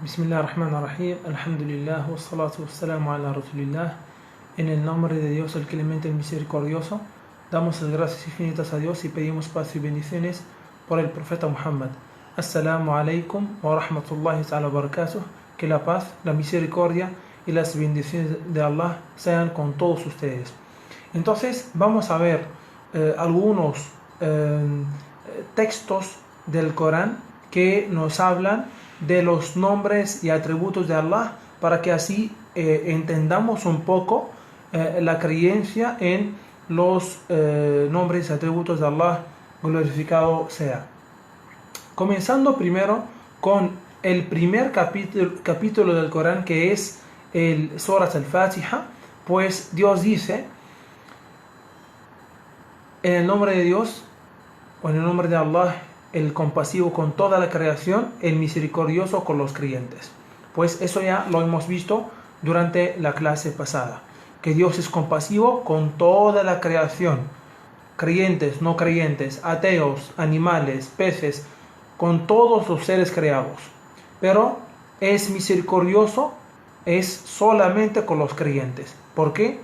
Bismillahirrahmanirrahim, alhamdulillah, wassalatu wassalamu ala rasulillah. En el nombre de Dios, el clemente, el misericordioso, damos las gracias infinitas a Dios y pedimos paz y bendiciones por el profeta Muhammad. Assalamu alaikum wa rahmatullahi ta'ala wa barakatuh. Que la paz, la misericordia y las bendiciones de Allah sean con todos ustedes. Entonces vamos a ver algunos textos del Corán que nos hablan de los nombres y atributos de Allah, para que así entendamos un poco la creencia en los nombres y atributos de Allah, glorificado sea. Comenzando primero con el primer capítulo del Corán, que es el Surat al-Fatiha, pues Dios dice: en el nombre de Dios, o en el nombre de Allah, el compasivo con toda la creación, el misericordioso con los creyentes. Pues eso ya lo hemos visto durante la clase pasada, que Dios es compasivo con toda la creación, creyentes, no creyentes, ateos, animales, peces, con todos los seres creados. Pero es misericordioso, es solamente con los creyentes. ¿Por qué?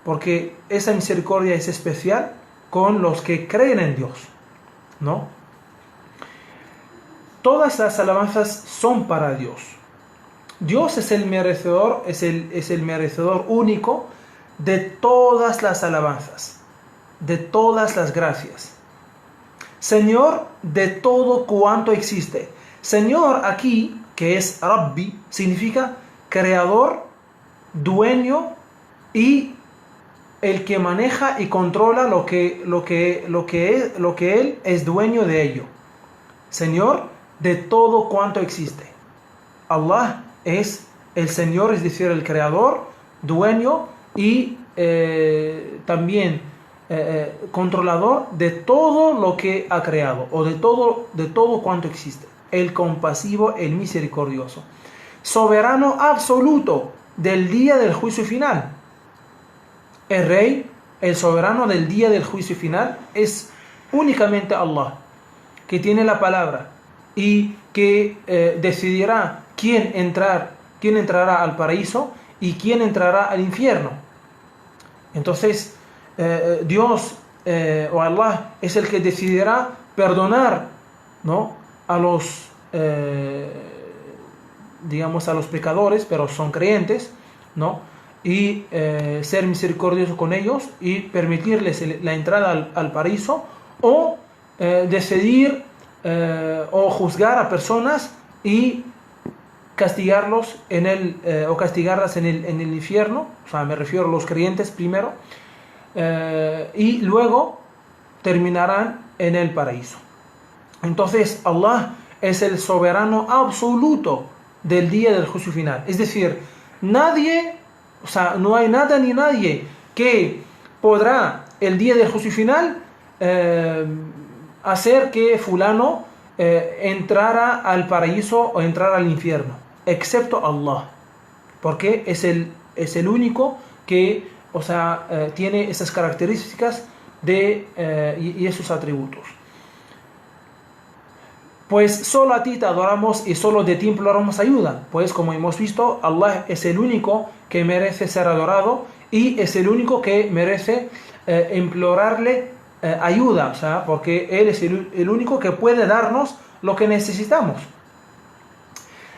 Porque esa misericordia es especial con los que creen en Dios, ¿no? Todas las alabanzas son para Dios. Dios es el merecedor, es el merecedor único de todas las alabanzas, de todas las gracias. Señor de todo cuanto existe. Señor aquí, que es Rabbi, significa creador, dueño y el que maneja y controla lo que Él es dueño de ello. Señor de todo cuanto existe. Allah es el Señor, es decir, el creador, dueño y también controlador de todo lo que ha creado, o de todo cuanto existe. El compasivo, el misericordioso. Soberano absoluto del día del juicio final. El rey, el soberano del día del juicio final, es únicamente Allah, que tiene la palabra y que decidirá quién entrará al paraíso y quién entrará al infierno. Entonces Dios o Allah es el que decidirá perdonar, ¿no?, a los a los pecadores, pero son creyentes, ¿no?, y ser misericordioso con ellos y permitirles la entrada al paraíso, o decidir o juzgar a personas y castigarlos o castigarlas en el infierno. O sea, me refiero a los creyentes primero, y luego terminarán en el paraíso. Entonces Allah es el soberano absoluto del día del juicio final. Es decir, nadie, o sea, no hay nada ni nadie que podrá el día del juicio final hacer que fulano entrara al paraíso o entrara al infierno, excepto Allah, porque es el único que, o sea, tiene esas características y esos atributos. Pues solo a ti te adoramos y solo de ti imploramos ayuda. Pues como hemos visto, Allah es el único que merece ser adorado y es el único que merece implorarle ayuda, o sea, porque Él es el único que puede darnos lo que necesitamos.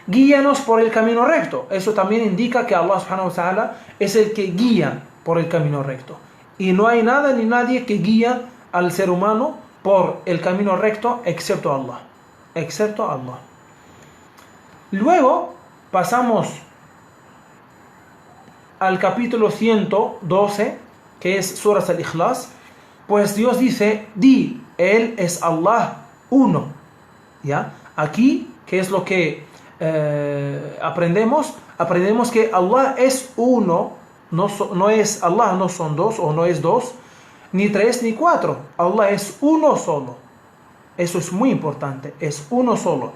Guíanos por el camino recto. Eso también indica que Allah subhanahu wa ta'ala es el que guía por el camino recto. Y no hay nada ni nadie que guía al ser humano por el camino recto excepto Allah. Excepto Allah. Luego pasamos al capítulo 112, que es Surat al-Ikhlas. Pues Dios dice: di, Él es Allah uno. ¿Ya? Aquí, ¿qué es lo que aprendemos? Aprendemos que Allah es uno, no es Allah, no son dos, o no es dos, ni tres, ni cuatro. Allah es uno solo. Eso es muy importante, es uno solo.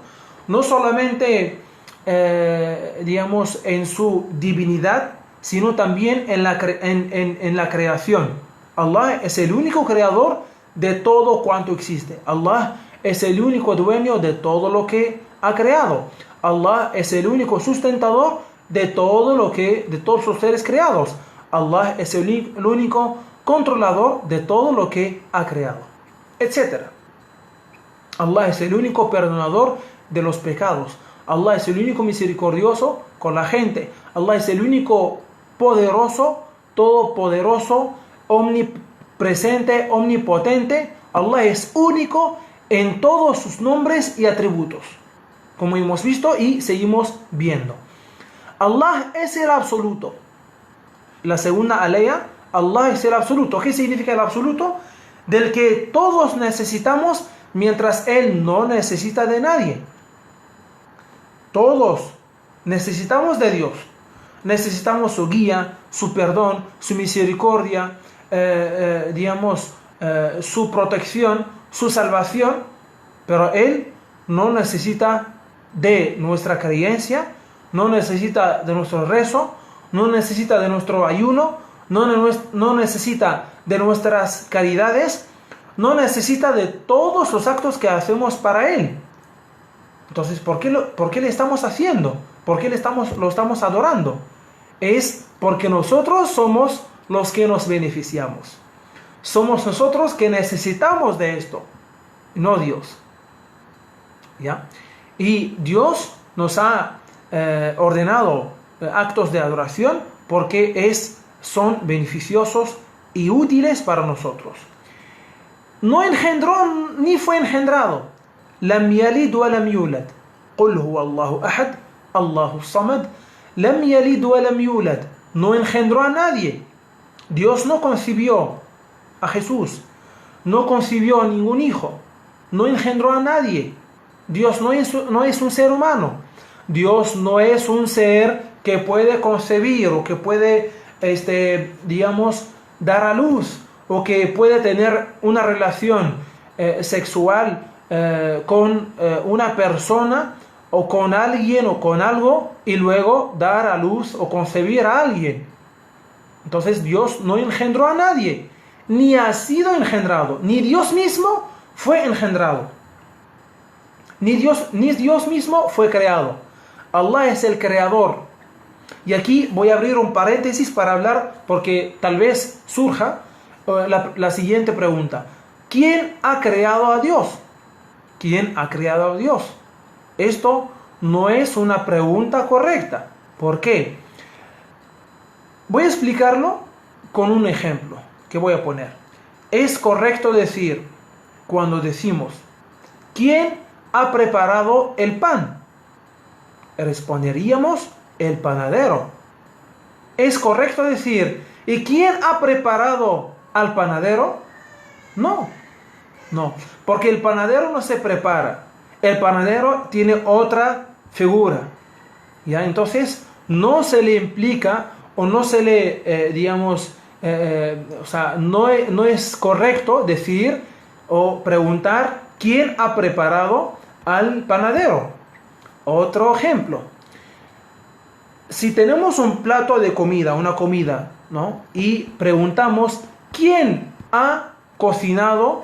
No solamente, en su divinidad, sino también en la creación. Allah es el único creador de todo cuanto existe. Allah es el único dueño de todo lo que ha creado. Allah es el único sustentador de todos los seres creados. Allah es el único controlador de todo lo que ha creado, etc. Allah es el único perdonador de los pecados. Allah es el único misericordioso con la gente. Allah es el único poderoso, todopoderoso, omnipresente, omnipotente. Allah es único en todos sus nombres y atributos, como hemos visto y seguimos viendo. Allah es el absoluto. La segunda alea, Allah es el absoluto. ¿Qué significa el absoluto? Del que todos necesitamos mientras Él no necesita de nadie. Todos necesitamos de Dios. Necesitamos su guía, su perdón, su misericordia, su protección, su salvación. Pero Él no necesita de nuestra creencia, no necesita de nuestro rezo, no necesita de nuestro ayuno, no necesita de nuestras caridades, no necesita de todos los actos que hacemos para Él. Entonces, ¿por qué le estamos haciendo? ¿Por qué lo estamos adorando? Es porque nosotros somos los que nos beneficiamos. Somos nosotros que necesitamos de esto, no Dios. ¿Ya? Y Dios nos ha ordenado actos de adoración porque son beneficiosos y útiles para nosotros. No engendró ni fue engendrado. Lam yalid wa lam yulad. Qul huwa Allahu ahad, Allahu samad. Lam yalid wa lam yulad. No engendró a nadie. Dios no concibió a Jesús. No concibió a ningún hijo. No engendró a nadie. Dios no es un ser humano. Dios no es un ser que puede concebir o que puede, dar a luz o que puede tener una relación sexual con una persona o con alguien o con algo y luego dar a luz o concebir a alguien. Entonces Dios no engendró a nadie, ni ha sido engendrado, ni Dios mismo fue engendrado, ni Dios mismo fue creado. Allah es el creador. Y aquí voy a abrir un paréntesis para hablar, porque tal vez surja la siguiente pregunta. ¿Quién ha creado a Dios? ¿Quién ha creado a Dios? Esto no es una pregunta correcta. ¿Por qué? Voy a explicarlo con un ejemplo que voy a poner. Es correcto decir, cuando decimos, ¿quién ha preparado el pan? Responderíamos, el panadero. ¿Es correcto decir, ¿y quién ha preparado al panadero? No, porque el panadero no se prepara. El panadero tiene otra figura. ¿Ya? Entonces, no se le implica o no se le, no es correcto decir o preguntar quién ha preparado al panadero. Otro ejemplo. Si tenemos un plato de comida, una comida, ¿no? Y preguntamos quién ha cocinado,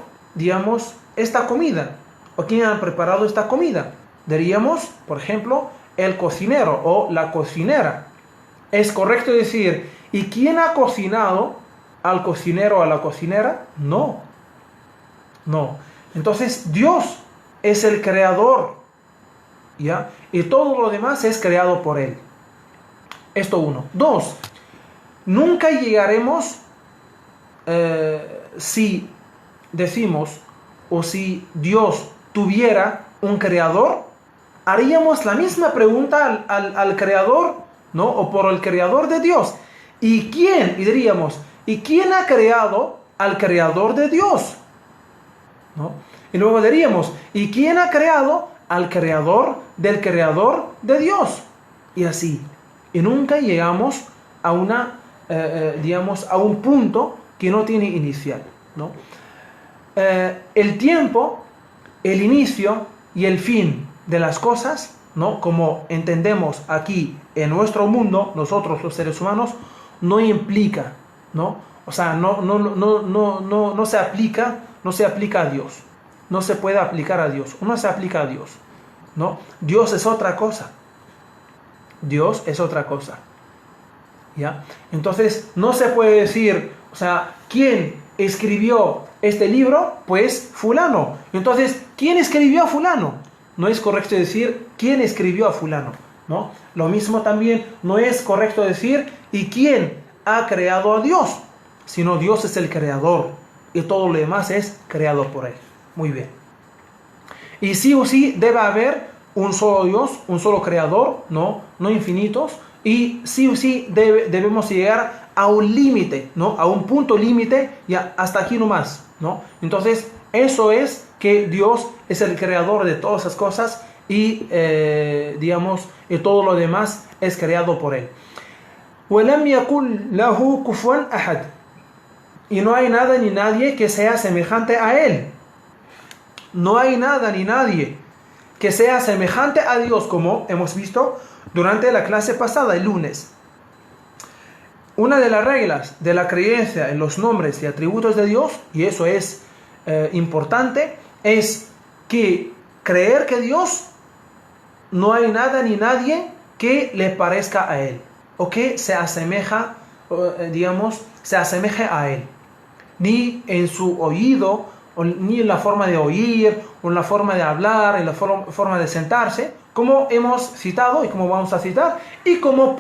esta comida, o quién ha preparado esta comida, diríamos, por ejemplo, el cocinero o la cocinera. ¿Es correcto decir, ¿y quién ha cocinado al cocinero o a la cocinera? No. Entonces, Dios es el creador, ¿ya? Y todo lo demás es creado por Él. Esto uno. Dos, nunca llegaremos, si decimos, o si Dios tuviera un creador, haríamos la misma pregunta al creador, ¿no? O por el creador de Dios. ¿Y quién? Y diríamos, ¿y quién ha creado al creador de Dios? ¿No? Y luego diríamos, ¿y quién ha creado al creador del creador de Dios? Y así. Y nunca llegamos a a un punto que no tiene inicial, ¿no? El tiempo, el inicio y el fin de las cosas, ¿no? Como entendemos aquí en nuestro mundo, nosotros los seres humanos, no implica, ¿no? O sea, no se aplica a Dios. No se puede aplicar a Dios. No se aplica a Dios, ¿no? Dios es otra cosa. Dios es otra cosa. ¿Ya? Entonces, no se puede decir, o sea, ¿quién escribió este libro? Pues fulano. Entonces, ¿quién escribió a fulano? No es correcto decir quién escribió a fulano, ¿no? Lo mismo también no es correcto decir y quién ha creado a Dios, sino Dios es el creador y todo lo demás es creado por él. Muy bien. Y sí o sí debe haber un solo Dios, un solo creador, no infinitos, y sí o sí debemos llegar a un límite, ¿no? A un punto límite, ya hasta aquí nomás, ¿no? Entonces, eso es que Dios es el creador de todas esas cosas y, digamos, y todo lo demás es creado por él. وَلَمْ يَكُنْ لَهُ كُفُوًا أَحَدٌ. Y no hay nada ni nadie que sea semejante a él. No hay nada ni nadie que sea semejante a Dios, como hemos visto durante la clase pasada, el lunes. Una de las reglas de la creencia en los nombres y atributos de Dios, y eso es importante, es que creer que Dios no hay nada ni nadie que le parezca a Él, o que se asemeja, digamos, se asemeje a Él, ni en su oído, ni en la forma de oír, o en la forma de hablar, en la forma de sentarse, como hemos citado y como vamos a citar, y como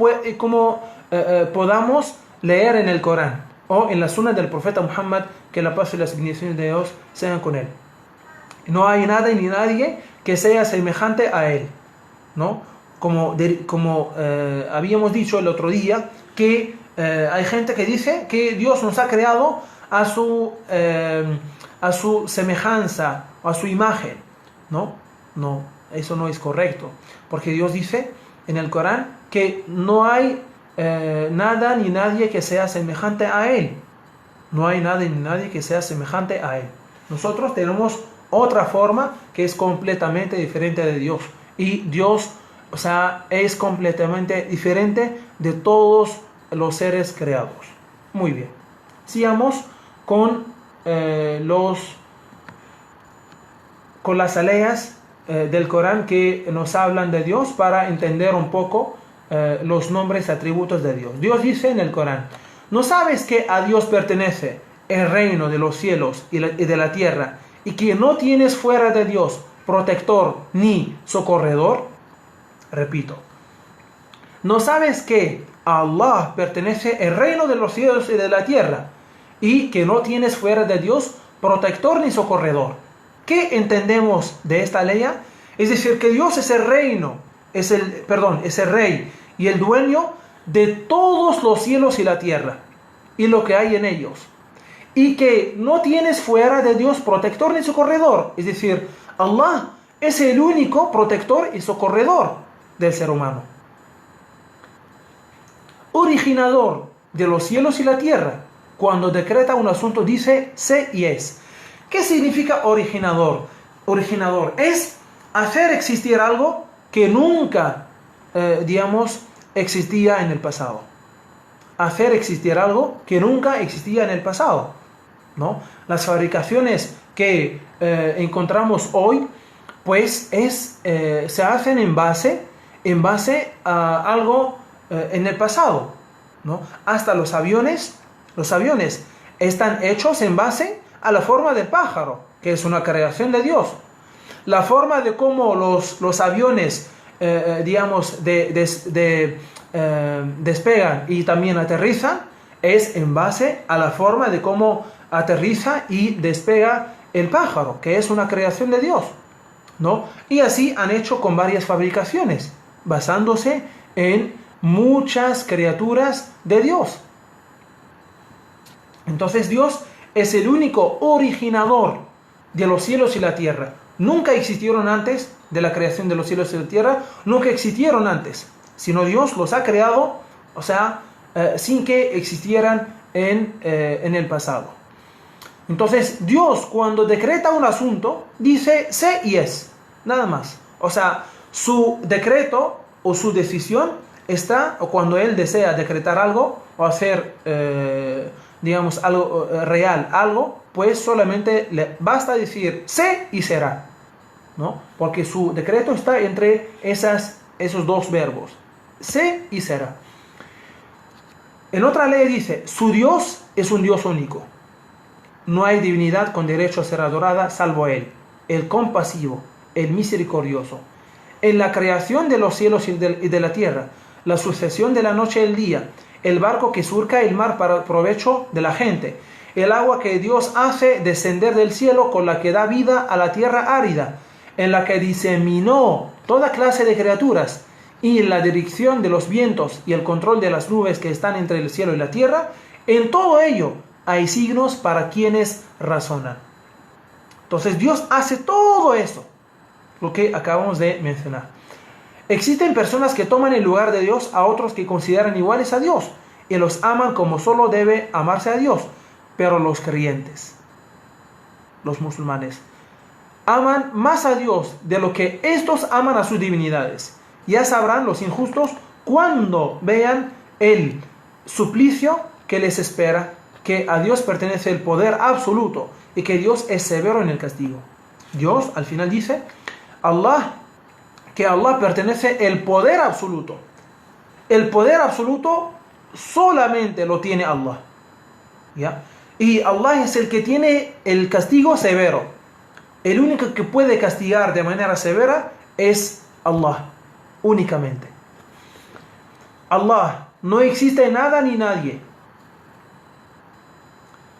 podamos leer en el Corán o en la Sunna del profeta Muhammad, que la paz y las bendiciones de Dios sean con él. No hay nada ni nadie que sea semejante a él, ¿no? Como habíamos dicho el otro día, que hay gente que dice que Dios nos ha creado a su semejanza, a su imagen, ¿no? No, eso no es correcto, porque Dios dice en el Corán que no hay nada ni nadie que sea semejante a Él. No hay nada ni nadie que sea semejante a Él. Nosotros tenemos otra forma que es completamente diferente de Dios. Y Dios, o sea, es completamente diferente de todos los seres creados. Muy bien. Sigamos con las aleas del Corán que nos hablan de Dios para entender un poco los nombres y atributos de Dios. Dios dice en el Corán: ¿no sabes que a Dios pertenece el reino de los cielos y de la tierra, y que no tienes fuera de Dios protector ni socorredor? Repito, ¿no sabes que a Allah pertenece el reino de los cielos y de la tierra, y que no tienes fuera de Dios protector ni socorredor? ¿Qué entendemos de esta ley? Es decir, que Dios es el reino, es el rey y el dueño de todos los cielos y la tierra y lo que hay en ellos, y que no tienes fuera de Dios protector ni socorredor. Es decir, Allah es el único protector y socorredor del ser humano, originador de los cielos y la tierra. Cuando decreta un asunto dice sé y es. ¿Qué significa originador? Originador es hacer existir algo que nunca, existía en el pasado. Hacer existir algo que nunca existía en el pasado, ¿no? Las fabricaciones que encontramos hoy, pues se hacen en base a algo en el pasado, ¿no? Hasta los aviones están hechos en base a la forma del pájaro, que es una creación de Dios. La forma de cómo los aviones, despegan y también aterrizan es en base a la forma de cómo aterriza y despega el pájaro, que es una creación de Dios, ¿no? Y así han hecho con varias fabricaciones, basándose en muchas criaturas de Dios. Entonces Dios es el único originador de los cielos y la tierra. Nunca existieron antes de la creación de los cielos y la tierra, nunca existieron antes, sino Dios los ha creado, o sea, sin que existieran en el pasado. Entonces Dios, cuando decreta un asunto, dice sé y es, nada más. O sea, su decreto o su decisión está, o cuando Él desea decretar algo o hacer, algo real, algo, pues solamente le basta decir sé y será, ¿no? Porque su decreto está entre esos dos verbos. sé y será. En otra ley dice, su Dios es un Dios único. No hay divinidad con derecho a ser adorada salvo Él, el compasivo, el misericordioso. En la creación de los cielos y de la tierra, la sucesión de la noche y el día, el barco que surca el mar para el provecho de la gente, el agua que Dios hace descender del cielo con la que da vida a la tierra árida, en la que diseminó toda clase de criaturas, y en la dirección de los vientos y el control de las nubes que están entre el cielo y la tierra, en todo ello hay signos para quienes razonan. Entonces Dios hace todo eso, lo que acabamos de mencionar. Existen personas que toman el lugar de Dios a otros que consideran iguales a Dios y los aman como solo debe amarse a Dios. Pero los creyentes, los musulmanes, aman más a Dios de lo que estos aman a sus divinidades. Ya sabrán los injustos cuando vean el suplicio que les espera, que a Dios pertenece el poder absoluto y que Dios es severo en el castigo. Dios al final dice, que a Allah pertenece el poder absoluto. El poder absoluto solamente lo tiene Allah. ¿Ya? Y Allah es el que tiene el castigo severo. El único que puede castigar de manera severa es Allah, únicamente. Allah, no existe nada ni nadie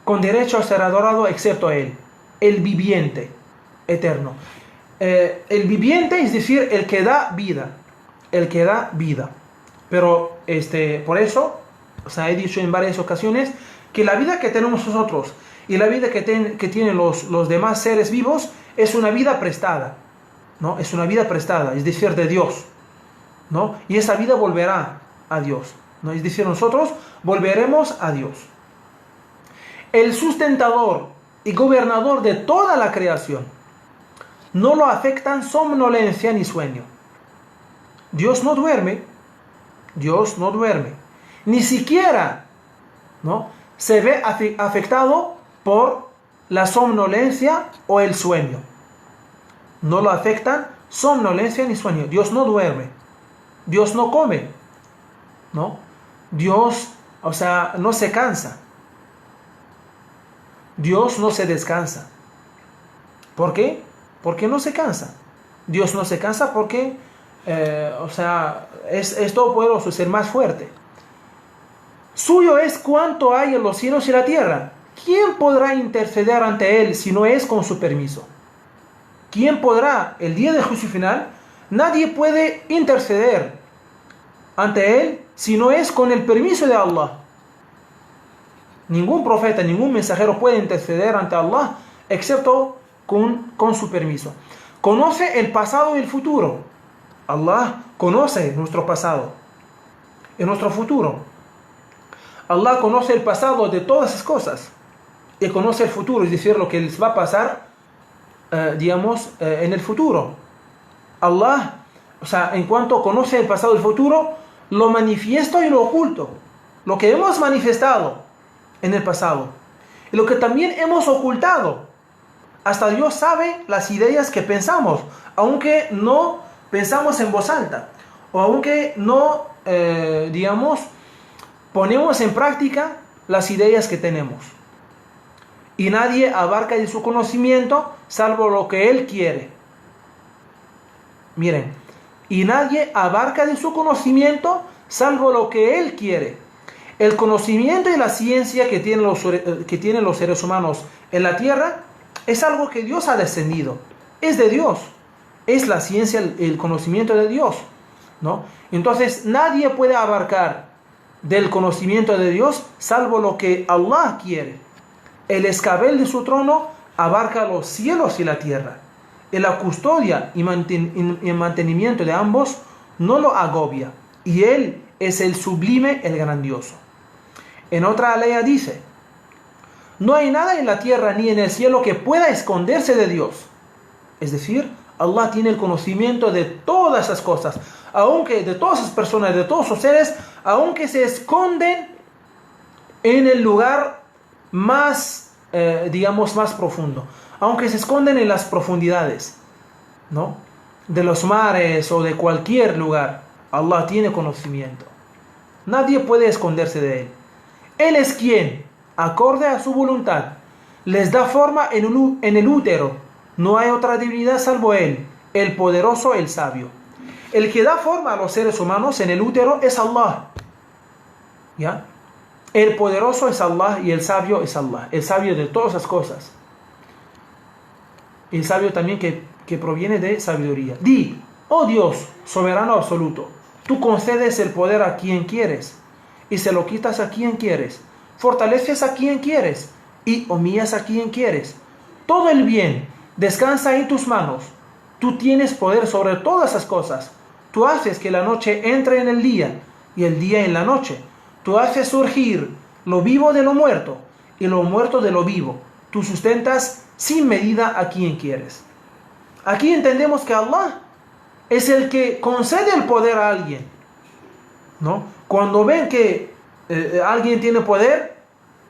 con derecho a ser adorado excepto Él, el viviente, eterno. El viviente, es decir, el que da vida, el que da vida. Pero por eso, he dicho en varias ocasiones que la vida que tenemos nosotros y la vida que tienen los demás seres vivos es una vida prestada, ¿no? Es una vida prestada, es decir, de Dios, ¿no? Y esa vida volverá a Dios, ¿no? Es decir, nosotros volveremos a Dios. El sustentador y gobernador de toda la creación no lo afectan somnolencia ni sueño. Dios no duerme, ni siquiera, ¿no?, se ve afectado por la somnolencia o el sueño. No lo afectan somnolencia ni sueño. Dios no duerme, Dios no come, ¿no? Dios, no se cansa. Dios no se descansa. ¿Por qué? Porque no se cansa. Dios no se cansa porque, es todopoderoso, es el más fuerte. Suyo es cuanto hay en los cielos y la tierra. ¿Quién podrá interceder ante Él si no es con su permiso? ¿Quién podrá? El día del juicio final, nadie puede interceder ante Él si no es con el permiso de Allah. Ningún profeta, ningún mensajero puede interceder ante Allah excepto con su permiso. Conoce el pasado y el futuro. Allah conoce nuestro pasado y nuestro futuro. Allah conoce el pasado de todas las cosas y conoce el futuro, es decir, lo que les va a pasar, en el futuro. Allah, en cuanto conoce el pasado y el futuro, lo manifiesto y lo oculto. Lo que hemos manifestado en el pasado y lo que también hemos ocultado. Hasta Dios sabe las ideas que pensamos, aunque no pensamos en voz alta, o aunque no, ponemos en práctica las ideas que tenemos. Y nadie abarca de su conocimiento salvo lo que Él quiere. Miren, y nadie abarca de su conocimiento salvo lo que Él quiere. El conocimiento y la ciencia que tienen los seres humanos en la tierra es algo que Dios ha descendido. Es de Dios. Es la ciencia, el conocimiento de Dios, ¿no? Entonces nadie puede abarcar del conocimiento de Dios salvo lo que Allah quiere. El escabel de su trono abarca los cielos y la tierra. Y la custodia y mantenimiento de ambos no lo agobia. Y Él es el sublime, el grandioso. En otra aleya dice: no hay nada en la tierra ni en el cielo que pueda esconderse de Dios. Es decir, Allah tiene el conocimiento de todas esas cosas, aunque de todas esas personas, de todos sus seres, aunque se esconden en el lugar más, más profundo, aunque se esconden en las profundidades, ¿no?, de los mares o de cualquier lugar. Allah tiene conocimiento. Nadie puede esconderse de Él. Él es quien, acorde a su voluntad, les da forma en el útero. No hay otra divinidad salvo Él, el poderoso, el sabio. El que da forma a los seres humanos en el útero es Allah. ¿Ya? El poderoso es Allah y el sabio es Allah. El sabio de todas las cosas. El sabio también que proviene de sabiduría. Di, oh Dios, soberano absoluto, tú concedes el poder a quien quieres y se lo quitas a quien quieres. Fortaleces a quien quieres y humillas a quien quieres. Todo el bien descansa en tus manos. Tú tienes poder sobre todas las cosas. Tú haces que la noche entre en el día y el día en la noche. Tú haces surgir lo vivo de lo muerto y lo muerto de lo vivo. Tú sustentas sin medida a quien quieres. Aquí entendemos que Allah es el que concede el poder a alguien, ¿no? Cuando ven que alguien tiene poder,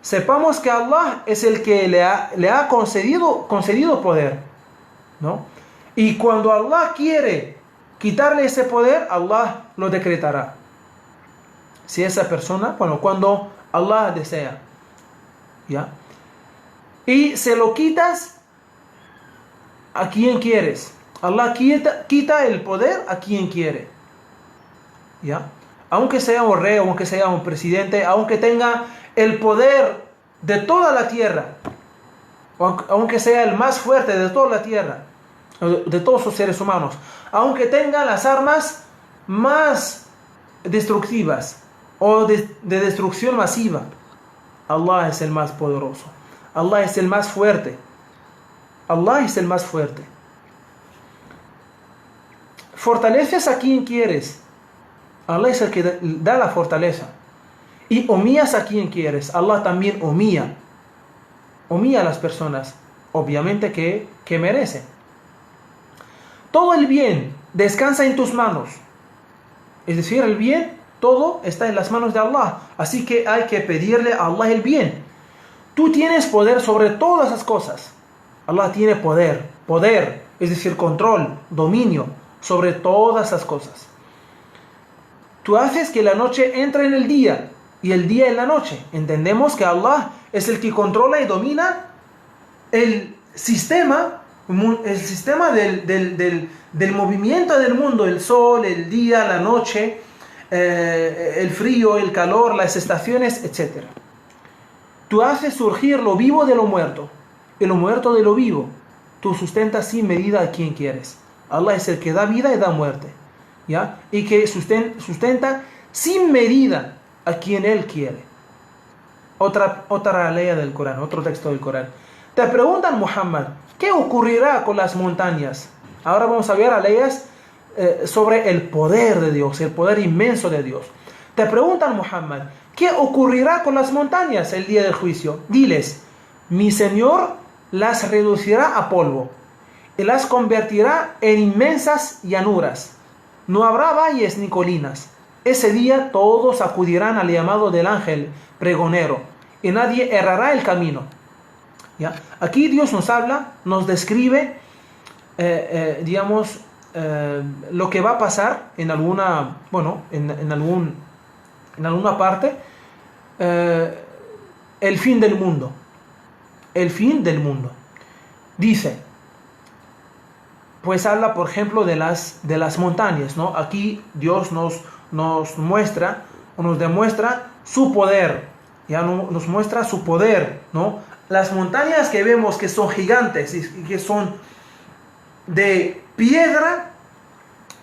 sepamos que Allah es el que le ha concedido poder, ¿no? Y cuando Allah quiere quitarle ese poder, Allah lo decretará. Si esa persona, cuando Allah desea, ¿ya? Y se lo quitas a quien quieres. Allah quita el poder a quien quiere, ¿ya? Aunque sea un rey, aunque sea un presidente, aunque tenga el poder de toda la tierra, aunque sea el más fuerte de toda la tierra, de todos los seres humanos, aunque tenga las armas más destructivas o de destrucción masiva, Allah es el más poderoso. Allah es el más fuerte. Allah es el más fuerte. Fortaleces a quien quieres. Allah es el que da la fortaleza. Y humillas a quien quieres. Allah también humilla. Humilla a las personas, obviamente que merecen. Todo el bien descansa en tus manos. Es decir, el bien, todo está en las manos de Allah. Así que hay que pedirle a Allah el bien. Tú tienes poder sobre todas las cosas. Allah tiene poder, es decir, control, dominio sobre todas las cosas. Tú haces que la noche entre en el día y el día en la noche. Entendemos que Allah es el que controla y domina el sistema del movimiento del mundo, el sol, el día, la noche, el frío, el calor, las estaciones, etc. Tú haces surgir lo vivo de lo muerto y lo muerto de lo vivo. Tú sustentas sin medida a quien quieres. Allah es el que da vida y da muerte, ¿ya? Y que sustenta sin medida a quien Él quiere. Otra ley del Corán, otro texto del Corán. Te preguntan, Muhammad, ¿qué ocurrirá con las montañas? Ahora vamos a ver leyes sobre el poder de Dios, el poder inmenso de Dios. Te preguntan, Muhammad, ¿qué ocurrirá con las montañas el día del juicio? Diles, mi Señor las reducirá a polvo y las convertirá en inmensas llanuras. No habrá valles ni colinas. Ese día todos acudirán al llamado del ángel pregonero y nadie errará el camino. ¿Ya? Aquí Dios nos habla, nos describe, lo que va a pasar en alguna, en alguna parte, el fin del mundo. El fin del mundo. Dice, pues habla, por ejemplo, de las montañas, ¿no? Aquí Dios nos muestra o nos demuestra su poder, ya nos muestra su poder, ¿no? Las montañas que vemos que son gigantes y que son de piedra,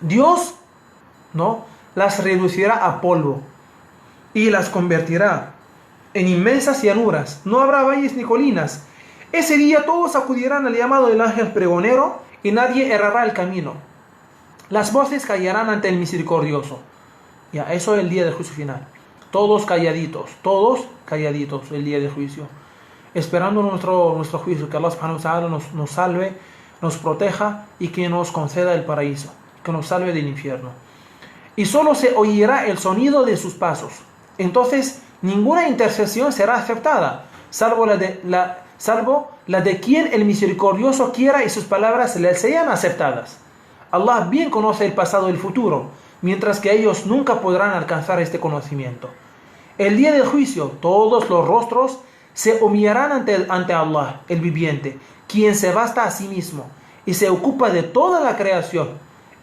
Dios, ¿no?, las reducirá a polvo y las convertirá en inmensas llanuras. No habrá valles ni colinas. Ese día todos acudirán al llamado del ángel pregonero y nadie errará el camino. Las voces callarán ante el misericordioso. Ya, eso es el día del juicio final. Todos calladitos el día del juicio, esperando nuestro juicio, que Allah subhanahu wa ta'ala nos salve, nos proteja y que nos conceda el paraíso, que nos salve del infierno. Y solo se oirá el sonido de sus pasos. Entonces ninguna intercesión será aceptada, salvo la de quien el misericordioso quiera y sus palabras le sean aceptadas. Allah bien conoce el pasado y el futuro. mientras que ellos nunca podrán alcanzar este conocimiento. El día del juicio, todos los rostros se humillarán ante Allah, el viviente, quien se basta a sí mismo y se ocupa de toda la creación.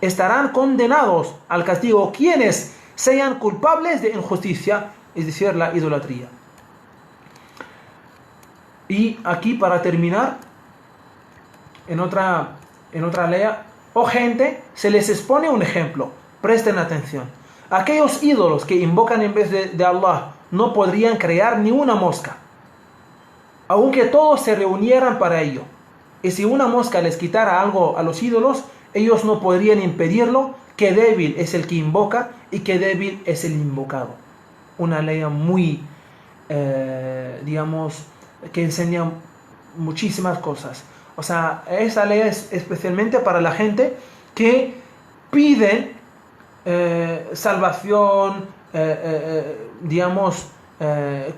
Estarán condenados al castigo quienes sean culpables de injusticia, es decir, la idolatría. Y aquí, para terminar, en otra ley, oh gente, se les expone un ejemplo. Presten atención. Aquellos ídolos que invocan en vez de Allah no podrían crear ni una mosca, aunque todos se reunieran para ello. Y si una mosca les quitara algo a los ídolos, ellos no podrían impedirlo. Qué débil es el que invoca y qué débil es el invocado. Una ley muy, que enseña muchísimas cosas. O sea, esa ley es especialmente para la gente que piden salvación,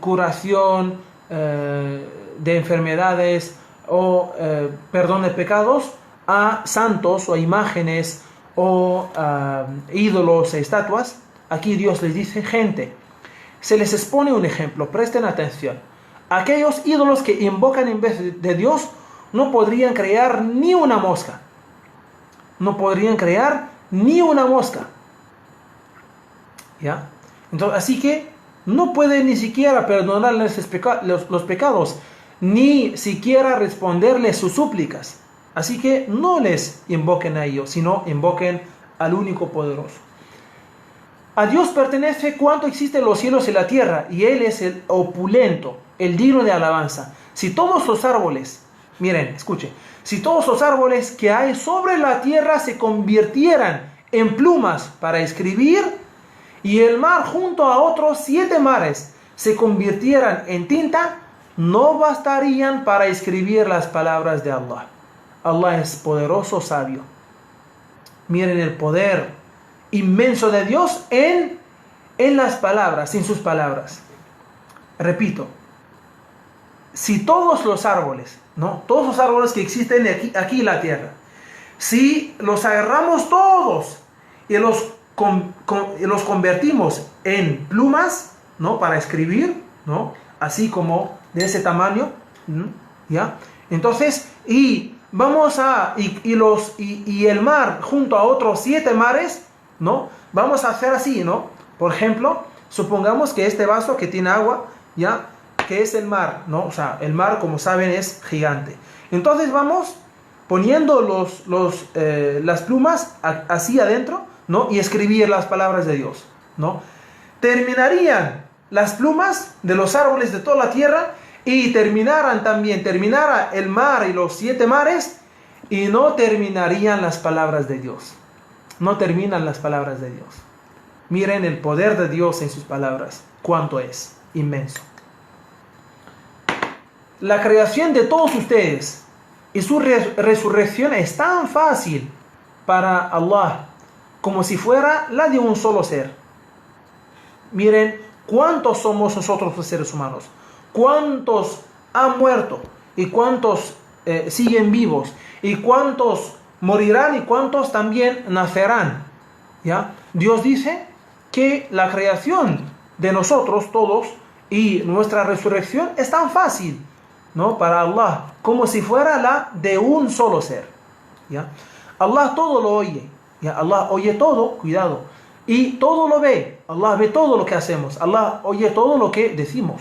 curación de enfermedades o perdón de pecados a santos o a imágenes o ídolos e estatuas. Aquí Dios les dice, gente, se les expone un ejemplo, presten atención. Aquellos ídolos que invocan en vez de Dios no podrían crear ni una mosca. No podrían crear ni una mosca. ¿Ya? Entonces, así que no pueden ni siquiera perdonarles los pecados, ni siquiera responderles sus súplicas. Así que no les invoquen a ellos, sino invoquen al único poderoso. A Dios pertenece cuanto existe en los cielos y la tierra, y Él es el opulento, el digno de alabanza. Si todos los árboles, miren, escuchen, si todos los árboles que hay sobre la tierra se convirtieran en plumas para escribir, y el mar junto a otros 7 mares se convirtieran en tinta, no bastarían para escribir las palabras de Allah. Allah es poderoso, sabio. Miren el poder inmenso de Dios en las palabras, en sus palabras. Repito, si todos los árboles, ¿no? Todos los árboles que existen aquí en la tierra, si los agarramos todos y los convertimos en plumas, ¿no? Para escribir, ¿no? Así como de ese tamaño, ¿ya? Entonces, y el mar junto a otros 7 mares, ¿no? Vamos a hacer así, ¿no? Por ejemplo, supongamos que este vaso que tiene agua, ¿ya? Que es el mar, ¿no? O sea, el mar, como saben, es gigante. Entonces vamos poniendo las plumas así adentro, ¿no? Y escribir las palabras de Dios, ¿no? Terminarían las plumas de los árboles de toda la tierra y terminara el mar y los 7 mares y no terminarían las palabras de Dios. No terminan las palabras de Dios. Miren el poder de Dios en sus palabras, cuánto es inmenso. La creación de todos ustedes y su resurrección es tan fácil para Allah como si fuera la de un solo ser. Miren cuántos somos nosotros los seres humanos, cuántos han muerto y cuántos siguen vivos y cuántos morirán y cuántos también nacerán, ¿ya? Dios dice que la creación de nosotros todos y nuestra resurrección es tan fácil, ¿no? Para Allah, como si fuera la de un solo ser, ¿ya? Allah todo lo oye, ¿ya? Allah oye todo, cuidado, y todo lo ve. Allah ve todo lo que hacemos. Allah oye todo lo que decimos.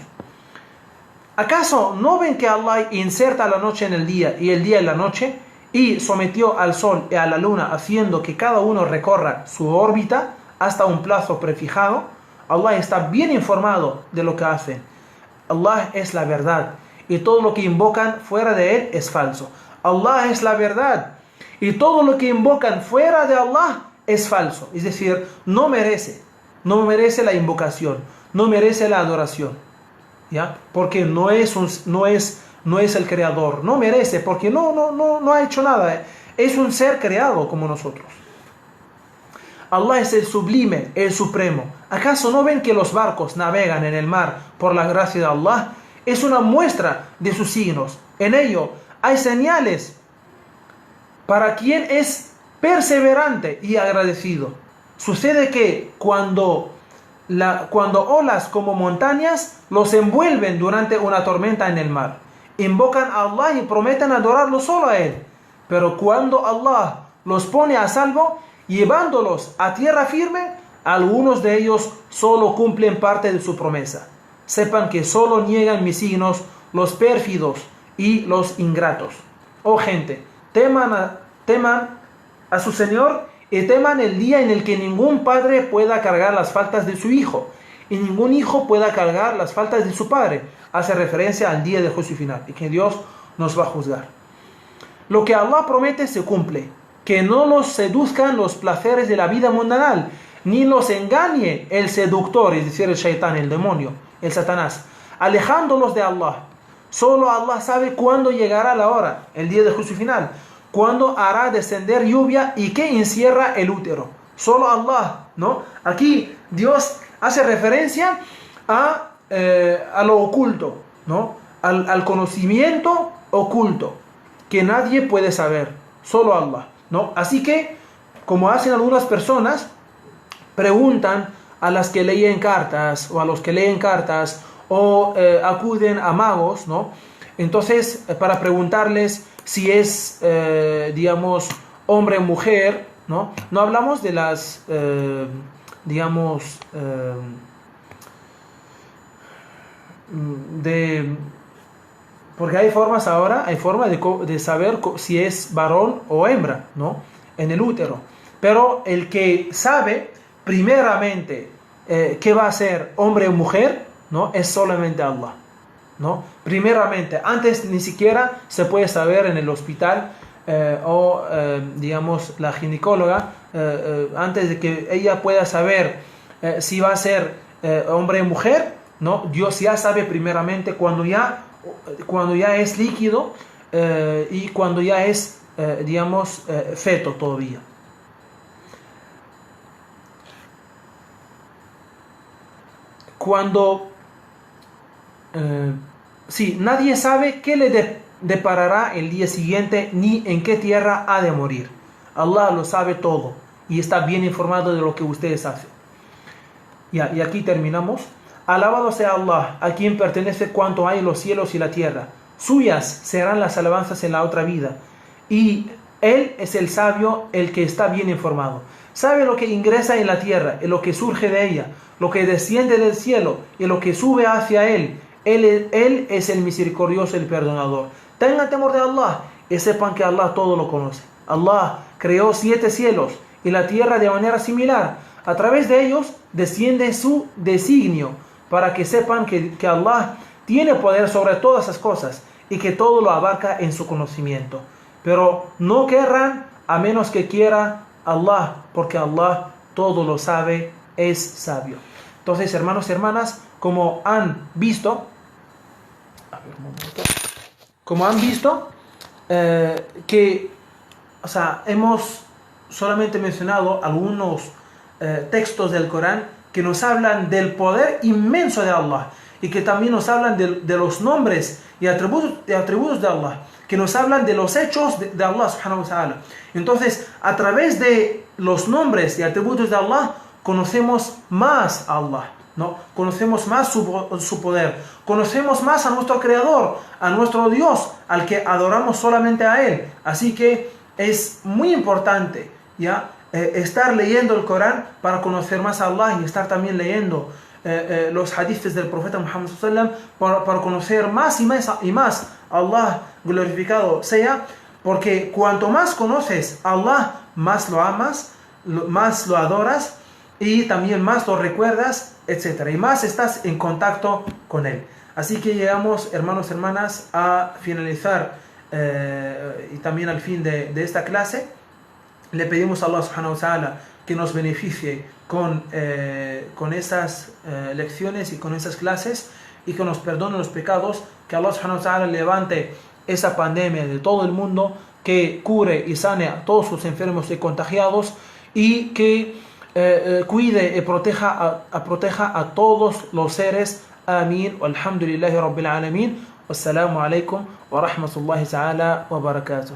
¿Acaso no ven que Allah inserta la noche en el día y el día en la noche? Y sometió al sol y a la luna haciendo que cada uno recorra su órbita hasta un plazo prefijado. Allah está bien informado de lo que hacen. Allah es la verdad y todo lo que invocan fuera de Él es falso. Allah es la verdad y todo lo que invocan fuera de Allah es falso. Es decir, no merece la invocación, no merece la adoración, ¿ya? Porque no es el creador, no merece, porque no ha hecho nada, es un ser creado como nosotros. Allah es el sublime, el supremo. ¿Acaso no ven que los barcos navegan en el mar por la gracia de Allah? Es una muestra de sus signos. En ello hay señales para quien es perseverante y agradecido. Sucede que cuando olas como montañas los envuelven durante una tormenta en el mar, invocan a Allah y prometen adorarlo solo a Él. Pero cuando Allah los pone a salvo, llevándolos a tierra firme, algunos de ellos solo cumplen parte de su promesa. Sepan que solo niegan mis signos los pérfidos y los ingratos. Oh gente, teman a su Señor y teman el día en el que ningún padre pueda cargar las faltas de su hijo y ningún hijo pueda cargar las faltas de su padre. Hace referencia al día del juicio final y que Dios nos va a juzgar. Lo que Allah promete se cumple. Que no los seduzcan los placeres de la vida mundanal, ni los engañe el seductor, es decir, el shaitán, el demonio, el Satanás, alejándolos de Allah. Solo Allah sabe cuándo llegará la hora, el día del juicio final, cuándo hará descender lluvia y qué encierra el útero. Solo Allah, ¿no? Aquí Dios hace referencia a lo oculto, ¿no? Al conocimiento oculto, que nadie puede saber, solo Allah, ¿no? Así que, como hacen algunas personas, preguntan a las que leen cartas o a los que leen cartas o acuden a magos, ¿no? Entonces, para preguntarles si es, digamos, hombre o mujer, ¿no? No hablamos de las, digamos, porque hay formas ahora, hay forma de saber si es varón o hembra, ¿no? En el útero. Pero el que sabe primeramente qué va a ser hombre o mujer, ¿no? Es solamente Allah, ¿no? Primeramente, antes ni siquiera se puede saber en el hospital digamos, la ginecóloga, antes de que ella pueda saber si va a ser hombre o mujer, ¿no? Dios ya sabe primeramente cuando ya es líquido y cuando ya es, digamos, feto todavía. Sí, nadie sabe qué le deparará el día siguiente ni en qué tierra ha de morir. Allah lo sabe todo y está bien informado de lo que ustedes hacen. Y aquí terminamos. Alabado sea Allah, a quien pertenece cuanto hay en los cielos y la tierra. Suyas serán las alabanzas en la otra vida. Y Él es el sabio, el que está bien informado. Sabe lo que ingresa en la tierra y lo que surge de ella, lo que desciende del cielo y lo que sube hacia Él. Él es el misericordioso, el perdonador. Tengan temor de Allah y sepan que Allah todo lo conoce. Allah creó 7 cielos y la tierra de manera similar. A través de ellos desciende su designio, para que sepan que Allah tiene poder sobre todas las cosas y que todo lo abarca en su conocimiento. Pero no querrán a menos que quiera Allah, porque Allah todo lo sabe, es sabio. Entonces, hermanos y hermanas, como han visto, que, o sea, hemos solamente mencionado algunos textos del Corán que nos hablan del poder inmenso de Allah y que también nos hablan de los nombres y atributos de Allah, que nos hablan de los hechos de Allah subhanahu wa ta'ala. Entonces, a través de los nombres y atributos de Allah, conocemos más a Allah, ¿no? Conocemos más su poder, conocemos más a nuestro Creador, a nuestro Dios, al que adoramos solamente a Él. Así que es muy importante, ¿ya? Estar leyendo el Corán para conocer más a Allah y estar también leyendo los hadiths del profeta Muhammad sallallahu alaihi wasallam para conocer más y más a Allah, glorificado sea, porque cuanto más conoces a Allah, más lo amas, más lo adoras y también más lo recuerdas, etc. Y más estás en contacto con Él. Así que llegamos, hermanos y hermanas, a finalizar y también al fin de esta clase. Le pedimos a Allah subhanahu wa ta'ala que nos beneficie con esas lecciones y con esas clases y que nos perdone los pecados, que Allah subhanahu wa ta'ala levante esa pandemia de todo el mundo, que cure y sane a todos los enfermos y contagiados y que cuide y proteja a todos los seres. Amén. Alhamdulillahi Rabbil Alamin. Wassalamu alaikum wa rahmatullahi ta'ala wa barakatuh.